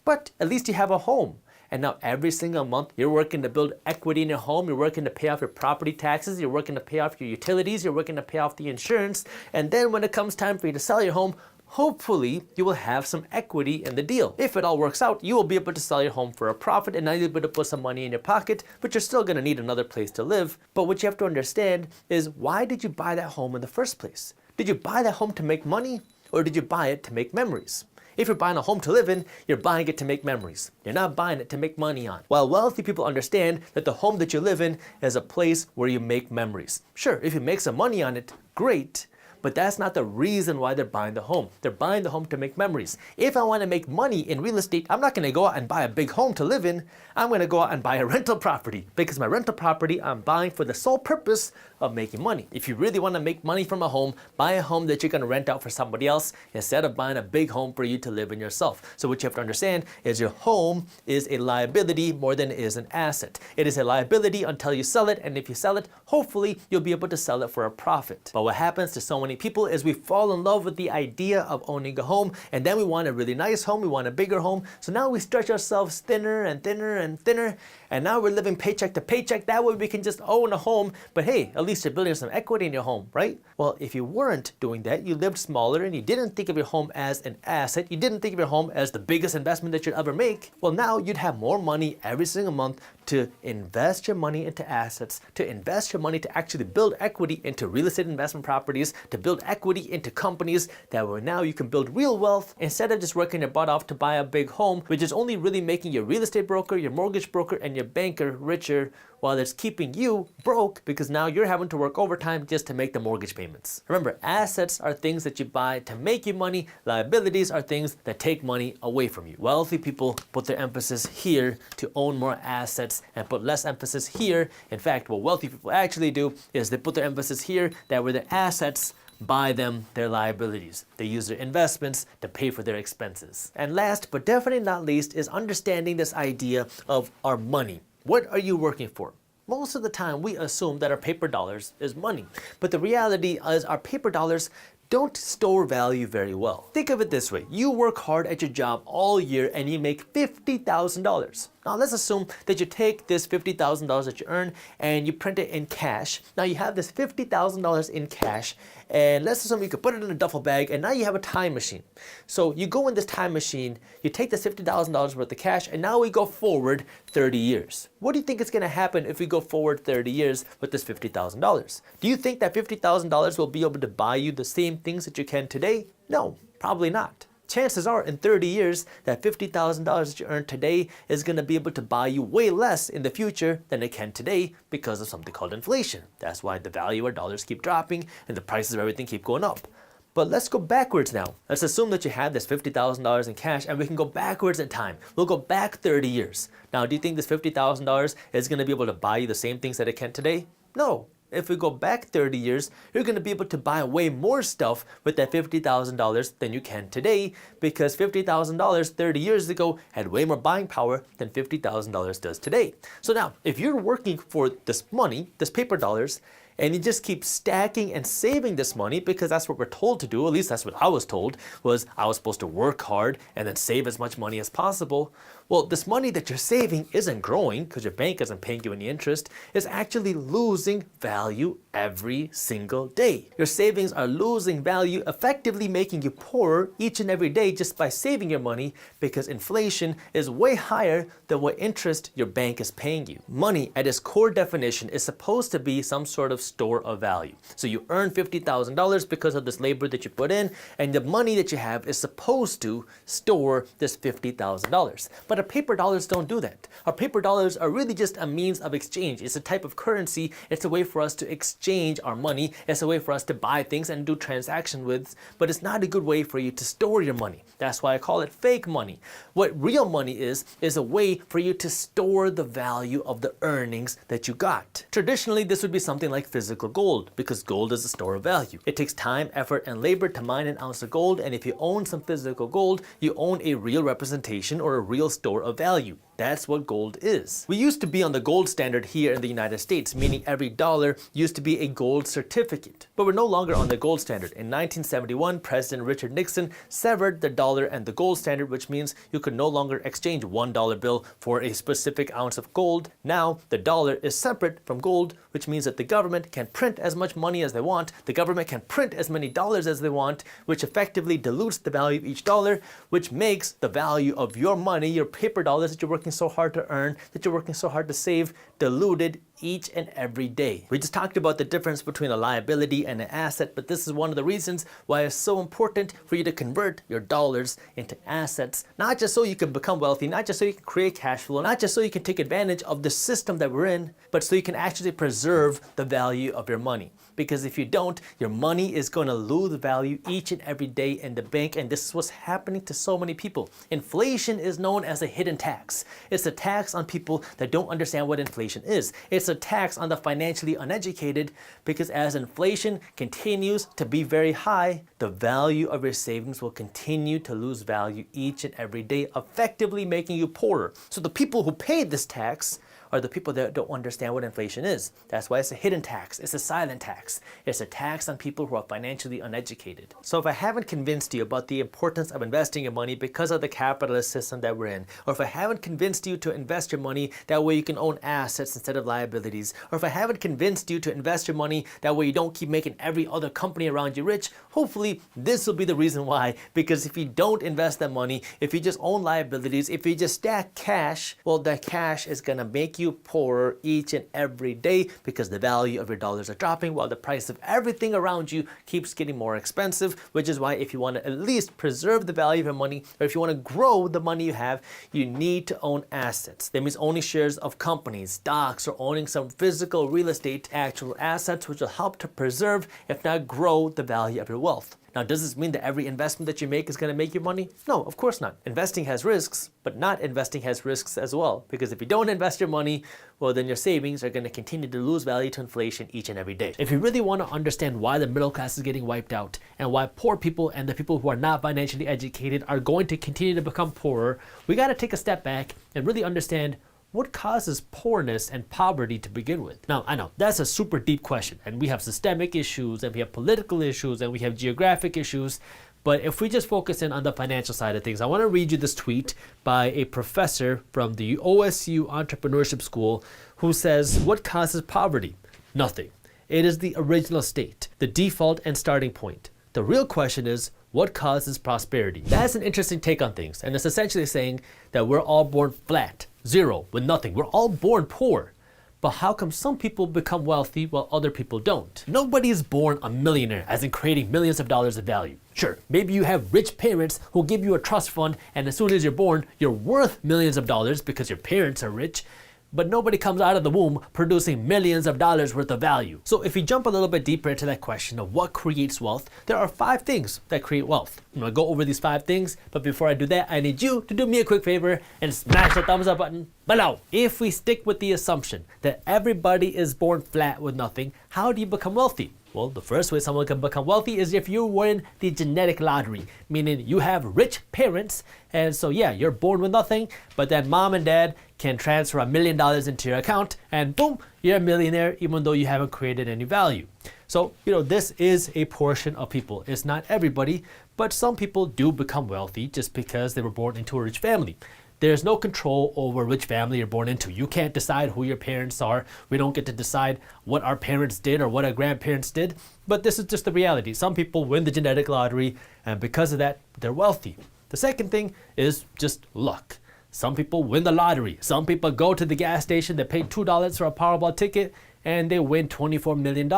but at least you have a home. And now every single month, you're working to build equity in your home, you're working to pay off your property taxes, you're working to pay off your utilities, you're working to pay off the insurance, and then when it comes time for you to sell your home, hopefully you will have some equity in the deal. If it all works out, you will be able to sell your home for a profit, and now you'll be able to put some money in your pocket, but you're still going to need another place to live. But what you have to understand is, why did you buy that home in the first place? Did you buy that home to make money, or did you buy it to make memories? If you're buying a home to live in, you're buying it to make memories. You're not buying it to make money on. While wealthy people understand that the home that you live in is a place where you make memories. Sure, if you make some money on it, great. But that's not the reason why they're buying the home. They're buying the home to make memories. If I want to make money in real estate, I'm not going to go out and buy a big home to live in. I'm going to go out and buy a rental property, because my rental property I'm buying for the sole purpose of making money. If you really want to make money from a home, buy a home that you're going to rent out for somebody else instead of buying a big home for you to live in yourself. So what you have to understand is, your home is a liability more than it is an asset. It is a liability until you sell it, and if you sell it, hopefully you'll be able to sell it for a profit. But what happens to so many people is, we fall in love with the idea of owning a home, and then we want a really nice home, we want a bigger home, so now we stretch ourselves thinner and thinner and thinner, and now we're living paycheck to paycheck. That way we can just own a home, but hey, at least you're building some equity in your home, right? Well, if you weren't doing that, you lived smaller and you didn't think of your home as an asset, you didn't think of your home as the biggest investment that you'd ever make, well, now you'd have more money every single month to invest your money into assets, to invest your money to actually build equity into real estate investment properties, to build equity into companies, that way now you can build real wealth instead of just working your butt off to buy a big home, which is only really making your real estate broker, your mortgage broker, and your banker richer, while it's keeping you broke, because now you're having to work overtime just to make the mortgage payments. Remember, assets are things that you buy to make you money. Liabilities are things that take money away from you. Wealthy people put their emphasis here to own more assets and put less emphasis here. In fact, what wealthy people actually do is they put their emphasis here, that where their assets buy them their liabilities. They use their investments to pay for their expenses. And last but definitely not least is understanding this idea of our money. What are you working for? Most of the time, we assume that our paper dollars is money. But the reality is our paper dollars don't store value very well. Think of it this way. You work hard at your job all year and you make $50,000. Now let's assume that you take this $50,000 that you earn and you print it in cash. Now you have this $50,000 in cash, and let's assume you could put it in a duffel bag, and now you have a time machine. So you go in this time machine, you take this $50,000 worth of cash, and now we go forward 30 years. What do you think is going to happen if we go forward 30 years with this $50,000? Do you think that $50,000 will be able to buy you the same things that you can today? No, probably not. Chances are in 30 years that $50,000 that you earn today is going to be able to buy you way less in the future than it can today because of something called inflation. That's why the value of our dollars keep dropping and the prices of everything keep going up. But let's go backwards now. Let's assume that you have this $50,000 in cash and we can go backwards in time. We'll go back 30 years. Now, do you think this $50,000 is going to be able to buy you the same things that it can today? No. If we go back 30 years, you're going to be able to buy way more stuff with that $50,000 than you can today, because $50,000 30 years ago had way more buying power than $50,000 does today. So now, if you're working for this money, this paper dollars, and you just keep stacking and saving this money because that's what we're told to do, at least that's what I was told, was I was supposed to work hard and then save as much money as possible. Well, this money that you're saving isn't growing because your bank isn't paying you any interest. It's actually losing value every single day. Your savings are losing value, effectively making you poorer each and every day just by saving your money, because inflation is way higher than what interest your bank is paying you. Money, at its core definition, is supposed to be some sort of store of value. So you earn $50,000 because of this labor that you put in, and the money that you have is supposed to store this $50,000. But our paper dollars don't do that. Our paper dollars are really just a means of exchange. It's a type of currency. It's a way for us to exchange our money. It's a way for us to buy things and do transactions with, but it's not a good way for you to store your money. That's why I call it fake money. What real money is a way for you to store the value of the earnings that you got. Traditionally, this would be something like physical gold, because gold is a store of value. It takes time, effort, and labor to mine an ounce of gold, and if you own some physical gold, you own a real representation or a real store of value. That's what gold is. We used to be on the gold standard here in the United States, meaning every dollar used to be a gold certificate. But we're no longer on the gold standard. In 1971, President Richard Nixon severed the dollar and the gold standard, which means you could no longer exchange $1 bill for a specific ounce of gold. Now, the dollar is separate from gold, which means that the government can print as much money as they want. The government can print as many dollars as they want, which effectively dilutes the value of each dollar, which makes the value of your money, your paper dollars that you're working so hard to earn, that you're working so hard to save, diluted each and every day. We just talked about the difference between a liability and an asset, but this is one of the reasons why it's so important for you to convert your dollars into assets, not just so you can become wealthy, not just so you can create cash flow, not just so you can take advantage of the system that we're in, but so you can actually preserve the value of your money. Because if you don't, your money is going to lose value each and every day in the bank, and this is what's happening to so many people. Inflation is known as a hidden tax. It's a tax on people that don't understand what inflation is. It's a tax on the financially uneducated, because as inflation continues to be very high, the value of your savings will continue to lose value each and every day, effectively making you poorer. So the people who pay this tax are the people that don't understand what inflation is. That's why it's a hidden tax. It's a silent tax. It's a tax on people who are financially uneducated. So if I haven't convinced you about the importance of investing your money because of the capitalist system that we're in, or if I haven't convinced you to invest your money that way you can own assets instead of liabilities, or if I haven't convinced you to invest your money that way you don't keep making every other company around you rich, hopefully this will be the reason why. Because if you don't invest that money, if you just own liabilities, if you just stack cash, well, that cash is gonna make you poorer each and every day, because the value of your dollars are dropping while the price of everything around you keeps getting more expensive, which is why if you want to at least preserve the value of your money, or if you want to grow the money you have, you need to own assets. That means owning shares of companies, stocks, or owning some physical real estate, actual assets, which will help to preserve, if not grow, the value of your wealth. Now, does this mean that every investment that you make is going to make you money? No, of course not. Investing has risks, but not investing has risks as well. Because if you don't invest your money, well, then your savings are going to continue to lose value to inflation each and every day. If you really want to understand why the middle class is getting wiped out, and why poor people and the people who are not financially educated are going to continue to become poorer, we got to take a step back and really understand what causes poorness and poverty to begin with? Now, I know that's a super deep question, and we have systemic issues, and we have political issues, and we have geographic issues. But if we just focus in on the financial side of things, I want to read you this tweet by a professor from the OSU Entrepreneurship School who says, what causes poverty? Nothing. It is the original state, the default and starting point. The real question is, what causes prosperity? That's an interesting take on things, and it's essentially saying that we're all born flat, zero, with nothing. We're all born poor. But how come some people become wealthy while other people don't? Nobody is born a millionaire, as in creating millions of dollars of value. Sure, maybe you have rich parents who give you a trust fund, and as soon as you're born, you're worth millions of dollars because your parents are rich. But nobody comes out of the womb producing millions of dollars worth of value. So if we jump a little bit deeper into that question of what creates wealth, there are 5 things that create wealth. I'm gonna go over these 5 things, but before I do that, I need you to do me a quick favor and smash the thumbs up button below. If we stick with the assumption that everybody is born flat with nothing, how do you become wealthy? Well, the first way someone can become wealthy is if you win the genetic lottery, meaning you have rich parents, and so yeah, you're born with nothing, but then mom and dad can transfer $1 million into your account, and boom, you're a millionaire even though you haven't created any value. So, this is a portion of people. It's not everybody, but some people do become wealthy just because they were born into a rich family. There's no control over which family you're born into. You can't decide who your parents are. We don't get to decide what our parents did or what our grandparents did. But this is just the reality. Some people win the genetic lottery, and because of that, they're wealthy. The second thing is just luck. Some people win the lottery. Some people go to the gas station, they pay $2 for a Powerball ticket, and they win $24 million.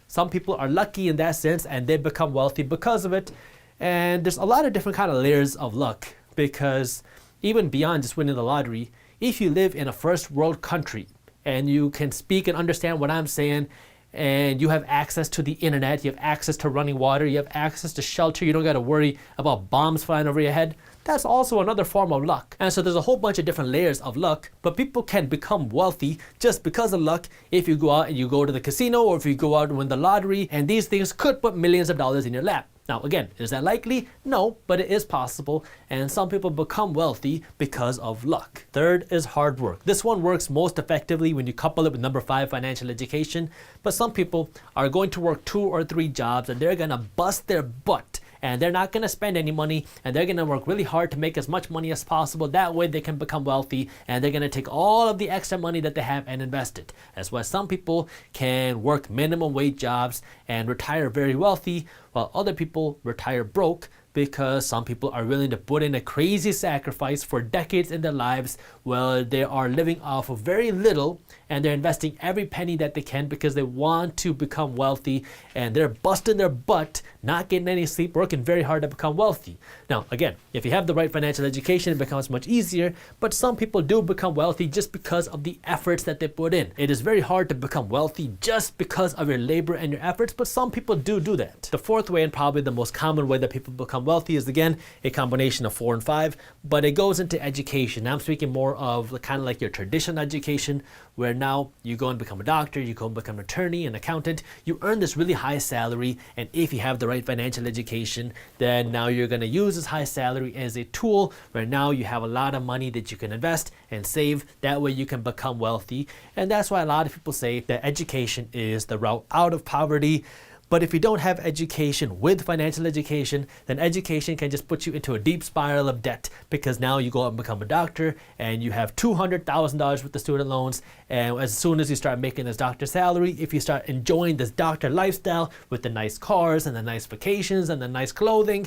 Some people are lucky in that sense, and they become wealthy because of it. And there's a lot of different kind of layers of luck, because even beyond just winning the lottery, if you live in a first world country and you can speak and understand what I'm saying, and you have access to the internet, you have access to running water, you have access to shelter, you don't got to worry about bombs flying over your head, that's also another form of luck. And so there's a whole bunch of different layers of luck, but people can become wealthy just because of luck if you go out and you go to the casino, or if you go out and win the lottery, and these things could put millions of dollars in your lap. Now again, is that likely? No, but it is possible, and some people become wealthy because of luck. Third is hard work. This one works most effectively when you couple it with number 5, financial education, but some people are going to work 2 or 3 jobs, and they're gonna bust their butt, and they're not gonna spend any money, and they're gonna work really hard to make as much money as possible. That way they can become wealthy, and they're gonna take all of the extra money that they have and invest it. That's why some people can work minimum wage jobs and retire very wealthy, while other people retire broke, because some people are willing to put in a crazy sacrifice for decades in their lives where they are living off of very little, and they're investing every penny that they can because they want to become wealthy, and they're busting their butt, not getting any sleep, working very hard to become wealthy. Now again, if you have the right financial education, it becomes much easier, but some people do become wealthy just because of the efforts that they put in. It is very hard to become wealthy just because of your labor and your efforts, but some people do that. The fourth way, and probably the most common way that people become wealthy, is again a combination of 4 and 5, but it goes into education. Now I'm speaking more of kind of like your traditional education, where now you go and become a doctor, you go and become an attorney, an accountant, you earn this really high salary, and if you have the right financial education, then now you're going to use this high salary as a tool where now you have a lot of money that you can invest and save. That way you can become wealthy, and that's why a lot of people say that education is the route out of poverty. But if you don't have education with financial education, then education can just put you into a deep spiral of debt, because now you go out and become a doctor and you have $200,000 worth of student loans, and as soon as you start making this doctor salary, if you start enjoying this doctor lifestyle with the nice cars and the nice vacations and the nice clothing,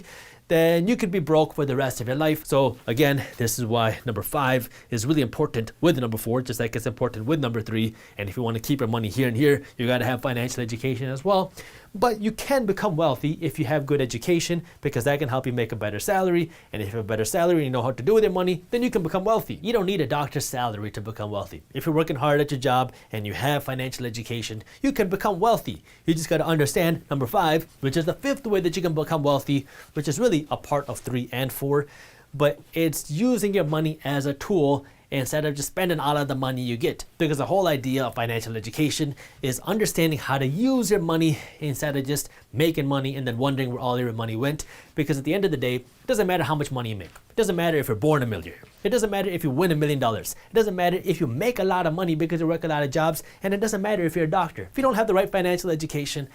then you could be broke for the rest of your life. So again, this is why number 5 is really important with number 4, just like it's important with number 3. And if you want to keep your money here and here, you got to have financial education as well. But you can become wealthy if you have good education, because that can help you make a better salary. And if you have a better salary and you know how to do with your money, then you can become wealthy. You don't need a doctor's salary to become wealthy. If you're working hard at your job and you have financial education, you can become wealthy. You just got to understand number 5, which is the 5th way that you can become wealthy, which is really a part of 3 and 4, but it's using your money as a tool instead of just spending all of the money you get. Because the whole idea of financial education is understanding how to use your money instead of just making money and then wondering where all your money went. Because at the end of the day, it doesn't matter how much money you make. doesn't matter if you're born a millionaire. It doesn't matter if you win $1 million. It doesn't matter if you make a lot of money because you work a lot of jobs. And it doesn't matter if you're a doctor. If you don't have the right financial education,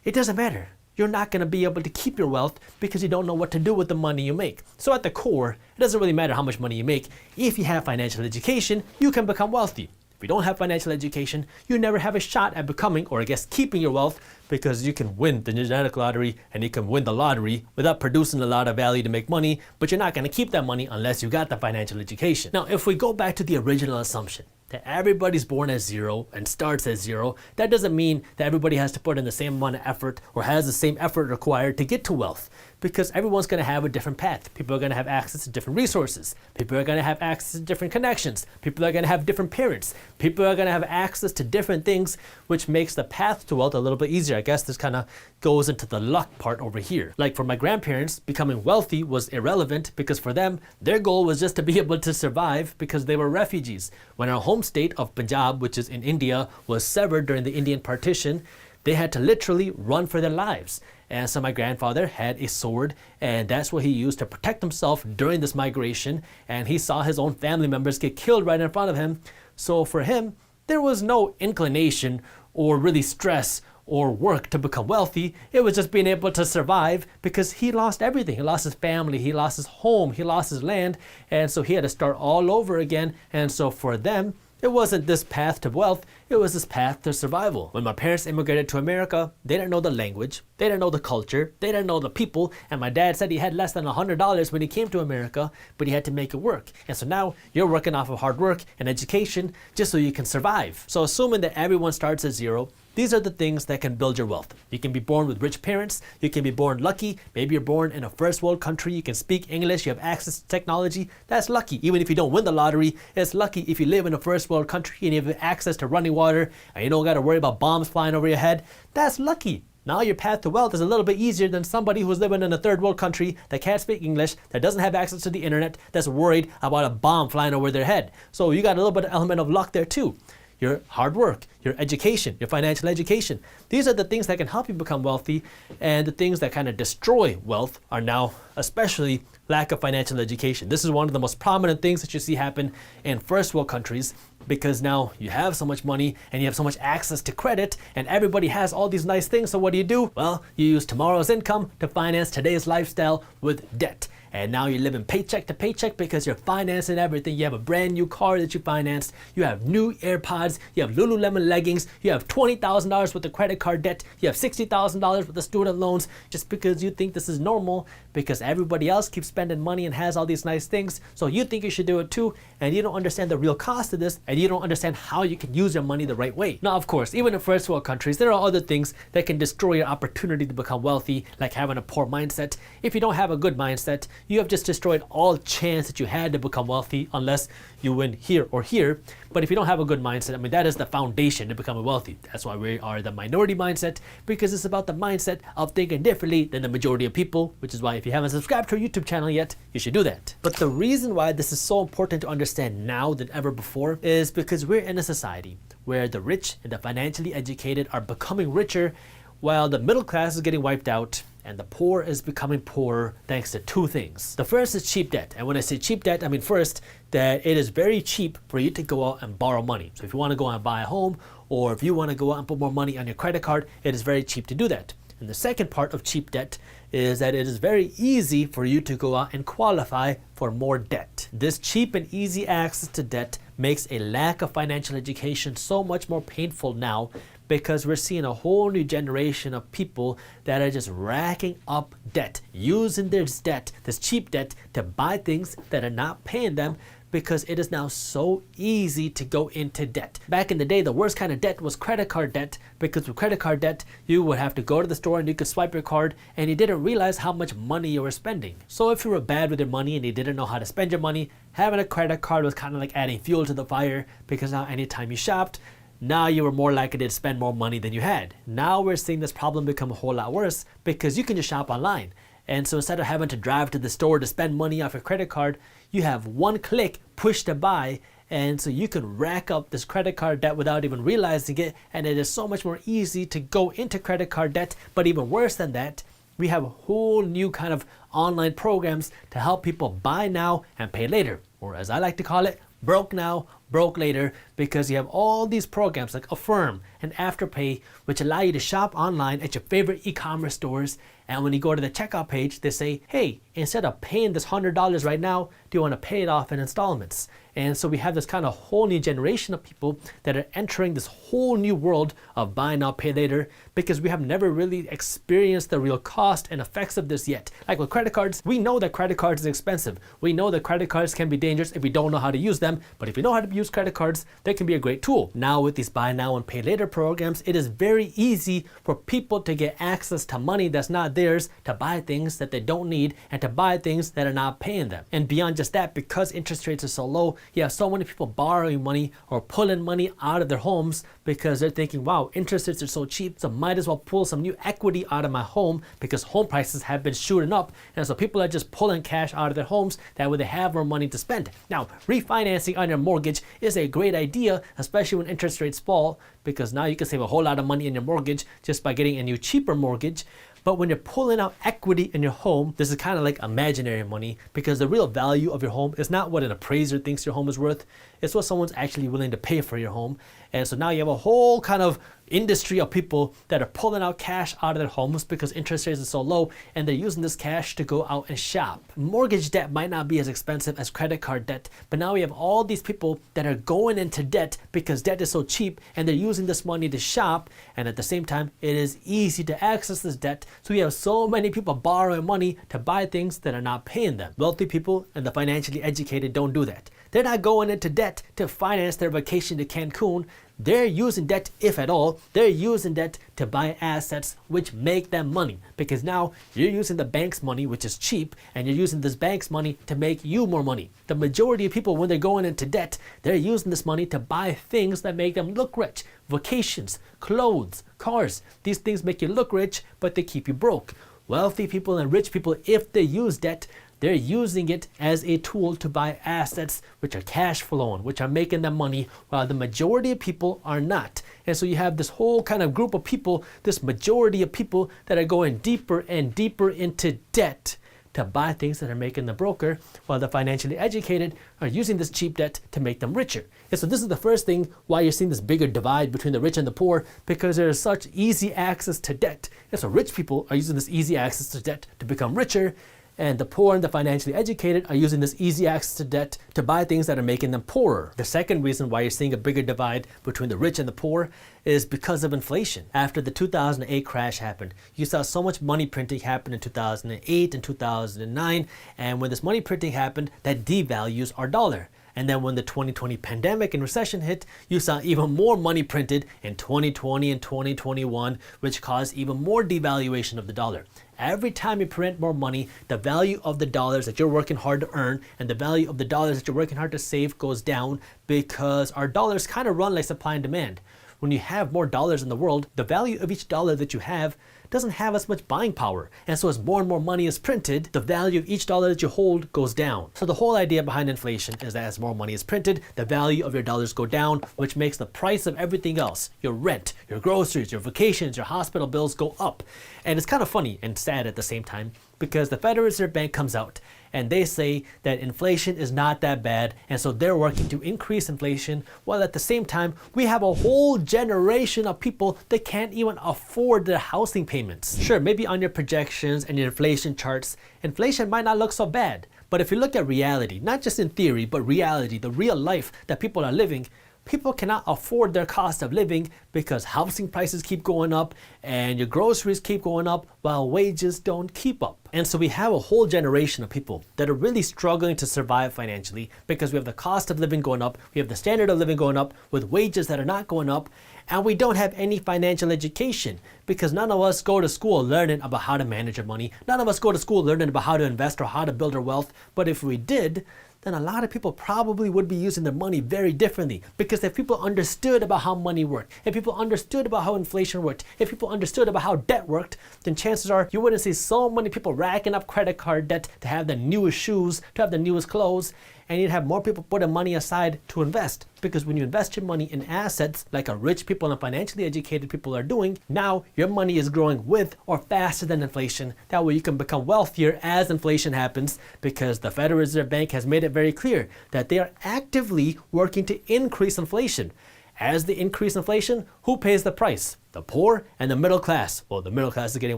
it doesn't matter. You're not going to be able to keep your wealth because you don't know what to do with the money you make. So at the core, it doesn't really matter how much money you make. If you have financial education, you can become wealthy. If you don't have financial education, you never have a shot at becoming, or I guess keeping your wealth, because you can win the genetic lottery and you can win the lottery without producing a lot of value to make money, but you're not going to keep that money unless you got the financial education. Now, if we go back to the original assumption that everybody's born as zero and starts as zero, that doesn't mean that everybody has to put in the same amount of effort or has the same effort required to get to wealth, because everyone's going to have a different path. People are going to have access to different resources. People are going to have access to different connections. People are going to have different parents. People are going to have access to different things, which makes the path to wealth a little bit easier. I guess this kind of goes into the luck part over here. Like for my grandparents, becoming wealthy was irrelevant because for them, their goal was just to be able to survive because they were refugees. When our home state of Punjab, which is in India, was severed during the Indian partition, they had to literally run for their lives. And so my grandfather had a sword, and that's what he used to protect himself during this migration. And he saw his own family members get killed right in front of him. So for him, there was no inclination or really stress or work to become wealthy. It was just being able to survive because he lost everything. He lost his family, he lost his home, he lost his land. And so he had to start all over again. And so for them, it wasn't this path to wealth, it was this path to survival. When my parents immigrated to America, they didn't know the language, they didn't know the culture, they didn't know the people, and my dad said he had less than $100 when he came to America, but he had to make it work. And so now you're working off of hard work and education just so you can survive. So assuming that everyone starts at zero, these are the things that can build your wealth. You can be born with rich parents, you can be born lucky, maybe you're born in a first world country, you can speak English, you have access to technology, that's lucky. Even if you don't win the lottery, it's lucky if you live in a first world country and you have access to running water and you don't got to worry about bombs flying over your head, that's lucky. Now your path to wealth is a little bit easier than somebody who's living in a third world country that can't speak English, that doesn't have access to the internet, that's worried about a bomb flying over their head. So you got a little bit of element of luck there too. Your hard work, your education, your financial education. These are the things that can help you become wealthy, and the things that kind of destroy wealth are now especially lack of financial education. This is one of the most prominent things that you see happen in first world countries, because now you have so much money and you have so much access to credit and everybody has all these nice things. So what do? Well, you use tomorrow's income to finance today's lifestyle with debt. And now you're living paycheck to paycheck because you're financing everything. You have a brand new car that you financed. You have new AirPods. You have Lululemon leggings. You have $20,000 worth of credit card debt. You have $60,000 worth of student loans just because you think this is normal, because everybody else keeps spending money and has all these nice things. So you think you should do it too, and you don't understand the real cost of this, and you don't understand how you can use your money the right way. Now, of course, even in first world countries, there are other things that can destroy your opportunity to become wealthy, like having a poor mindset. If you don't have a good mindset, you have just destroyed all chance that you had to become wealthy unless you win here or here. But if you don't have a good mindset, I mean, that is the foundation to becoming wealthy. That's why we are the minority mindset, because it's about the mindset of thinking differently than the majority of people, which is why if you haven't subscribed to our YouTube channel yet, you should do that. But the reason why this is so important to understand now than ever before is because we're in a society where the rich and the financially educated are becoming richer, while the middle class is getting wiped out and the poor is becoming poorer thanks to two things. The first is cheap debt. And when I say cheap debt, I mean first that it is very cheap for you to go out and borrow money. So if you want to go out and buy a home, or if you want to go out and put more money on your credit card, it is very cheap to do that. And the second part of cheap debt is that it is very easy for you to go out and qualify for more debt. This cheap and easy access to debt makes a lack of financial education so much more painful now, because we're seeing a whole new generation of people that are just racking up debt, using this debt, this cheap debt, to buy things that are not paying them, because it is now so easy to go into debt. Back in the day, the worst kind of debt was credit card debt, because with credit card debt, you would have to go to the store and you could swipe your card and you didn't realize how much money you were spending. So if you were bad with your money and you didn't know how to spend your money, having a credit card was kind of like adding fuel to the fire, because now anytime you shopped, now you were more likely to spend more money than you had. Now we're seeing this problem become a whole lot worse, because you can just shop online. And so instead of having to drive to the store to spend money off your credit card, you have one click, push to buy, and so you can rack up this credit card debt without even realizing it. And it is so much more easy to go into credit card debt. But even worse than that, we have a whole new kind of online programs to help people buy now and pay later, or as I like to call it, broke now, broke later, because you have all these programs like Affirm and Afterpay, which allow you to shop online at your favorite e-commerce stores. And when you go to the checkout page, they say, hey, instead of paying this $100 right now, do you want to pay it off in installments? And so we have this kind of whole new generation of people that are entering this whole new world of buy now, pay later, because we have never really experienced the real cost and effects of this yet. Like with credit cards, we know that credit cards is expensive. We know that credit cards can be dangerous if we don't know how to use them, but if you know how to use credit cards, they can be a great tool. Now with these buy now and pay later programs, it is very easy for people to get access to money that's not theirs, to buy things that they don't need, and to buy things that are not paying them. And beyond just that, because interest rates are so low, you have so many people borrowing money or pulling money out of their homes because they're thinking, wow, interest rates are so cheap, so might as well pull some new equity out of my home because home prices have been shooting up. And so people are just pulling cash out of their homes, that way they have more money to spend. Now, refinancing on your mortgage is a great idea, especially when interest rates fall, because now you can save a whole lot of money in your mortgage just by getting a new cheaper mortgage. But when you're pulling out equity in your home, this is kind of like imaginary money, because the real value of your home is not what an appraiser thinks your home is worth. It's what someone's actually willing to pay for your home. And so now you have a whole kind of industry of people that are pulling out cash out of their homes because interest rates are so low, and they're using this cash to go out and shop. Mortgage debt might not be as expensive as credit card debt, but now we have all these people that are going into debt because debt is so cheap, and they're using this money to shop, and at the same time it is easy to access this debt. So we have so many people borrowing money to buy things that are not paying them. Wealthy people and the financially educated don't do that. They're not going into debt to finance their vacation to Cancun. They're using debt, if at all, they're using debt to buy assets which make them money, because now you're using the bank's money, which is cheap, and you're using this bank's money to make you more money. The majority of people, when they're going into debt, they're using this money to buy things that make them look rich. Vacations, clothes, cars. These things make you look rich, but they keep you broke. Wealthy people and rich people, if they use debt, they're using it as a tool to buy assets which are cash flowing, which are making them money, while the majority of people are not. And so you have this whole kind of group of people, this majority of people that are going deeper and deeper into debt to buy things that are making them broker, while the financially educated are using this cheap debt to make them richer. And so this is the first thing why you're seeing this bigger divide between the rich and the poor, because there is such easy access to debt. And so rich people are using this easy access to debt to become richer, and the poor and the financially educated are using this easy access to debt to buy things that are making them poorer. The second reason why you're seeing a bigger divide between the rich and the poor is because of inflation. After the 2008 crash happened, you saw so much money printing happen in 2008 and 2009, and when this money printing happened, that devalues our dollar. And then when the 2020 pandemic and recession hit, you saw even more money printed in 2020 and 2021, which caused even more devaluation of the dollar. Every time you print more money, the value of the dollars that you're working hard to earn and the value of the dollars that you're working hard to save goes down, because our dollars kind of run like supply and demand. When you have more dollars in the world, the value of each dollar that you have doesn't have as much buying power. And so as more and more money is printed, the value of each dollar that you hold goes down. So the whole idea behind inflation is that as more money is printed, the value of your dollars go down, which makes the price of everything else, your rent, your groceries, your vacations, your hospital bills, go up. And it's kind of funny and sad at the same time, because the Federal Reserve Bank comes out and they say that inflation is not that bad, and so they're working to increase inflation, while at the same time we have a whole generation of people that can't even afford their housing payments. Sure, maybe on your projections and your inflation charts, inflation might not look so bad, but if you look at reality, not just in theory, but reality, the real life that people are living, people cannot afford their cost of living because housing prices keep going up and your groceries keep going up while wages don't keep up. And so we have a whole generation of people that are really struggling to survive financially because we have the cost of living going up, we have the standard of living going up with wages that are not going up, and we don't have any financial education because none of us go to school learning about how to manage our money. None of us go to school learning about how to invest or how to build our wealth. But if we did, then a lot of people probably would be using their money very differently, because if people understood about how money worked, if people understood about how inflation worked, if people understood about how debt worked, then chances are you wouldn't see so many people racking up credit card debt to have the newest shoes, to have the newest clothes. and you'd have more people putting money aside to invest. Because when you invest your money in assets, like a rich people and financially educated people are doing, now your money is growing with or faster than inflation. That way you can become wealthier as inflation happens, because the Federal Reserve Bank has made it very clear that they are actively working to increase inflation. As they increase inflation, who pays the price? The poor and the middle class. Well, the middle class is getting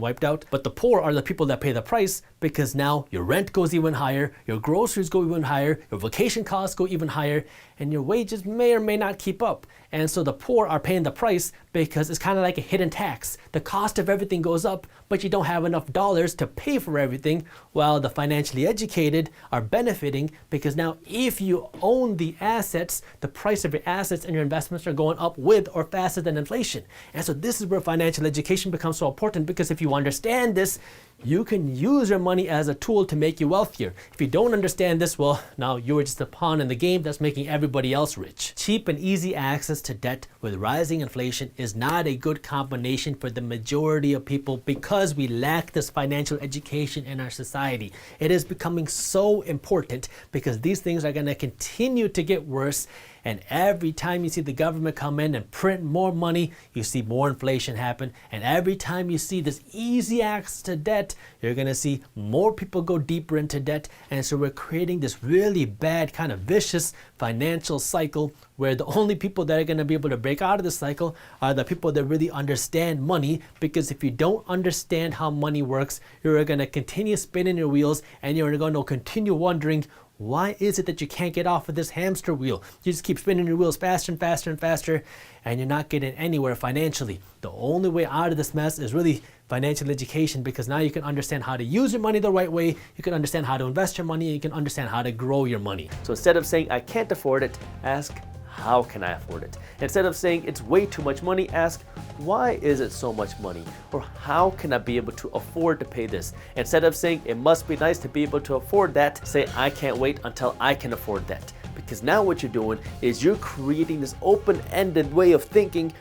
wiped out, but the poor are the people that pay the price, because now your rent goes even higher, your groceries go even higher, your vacation costs go even higher, and your wages may or may not keep up. And so the poor are paying the price because it's kind of like a hidden tax. The cost of everything goes up, but you don't have enough dollars to pay for everything, while the financially educated are benefiting, because now if you own the assets, the price of your assets and your investments are going up with or faster than inflation. And so this is where financial education becomes so important, because if you understand this, you can use your money as a tool to make you wealthier. If you don't understand this, well, now you're just a pawn in the game that's making everybody else rich. Cheap and easy access to debt with rising inflation is not a good combination for the majority of people, because we lack this financial education in our society. It is becoming so important because these things are going to continue to get worse. And every time you see the government come in and print more money, you see more inflation happen. And every time you see this easy access to debt, you're going to see more people go deeper into debt. And so we're creating this really bad kind of vicious financial cycle, where the only people that are going to be able to break out of this cycle are the people that really understand money. Because if you don't understand how money works, you're going to continue spinning your wheels, and you're going to continue wondering, why is it that you can't get off of this hamster wheel? You just keep spinning your wheels faster and faster and faster, and you're not getting anywhere financially. The only way out of this mess is really financial education, because now you can understand how to use your money the right way, you can understand how to invest your money, and you can understand how to grow your money. So instead of saying, I can't afford it, ask, how can I afford it? Instead of saying it's way too much money, ask, why is it so much money? Or how can I be able to afford to pay this? Instead of saying it must be nice to be able to afford that, say I can't wait until I can afford that. Because now what you're doing is you're creating this open-ended way of thinking,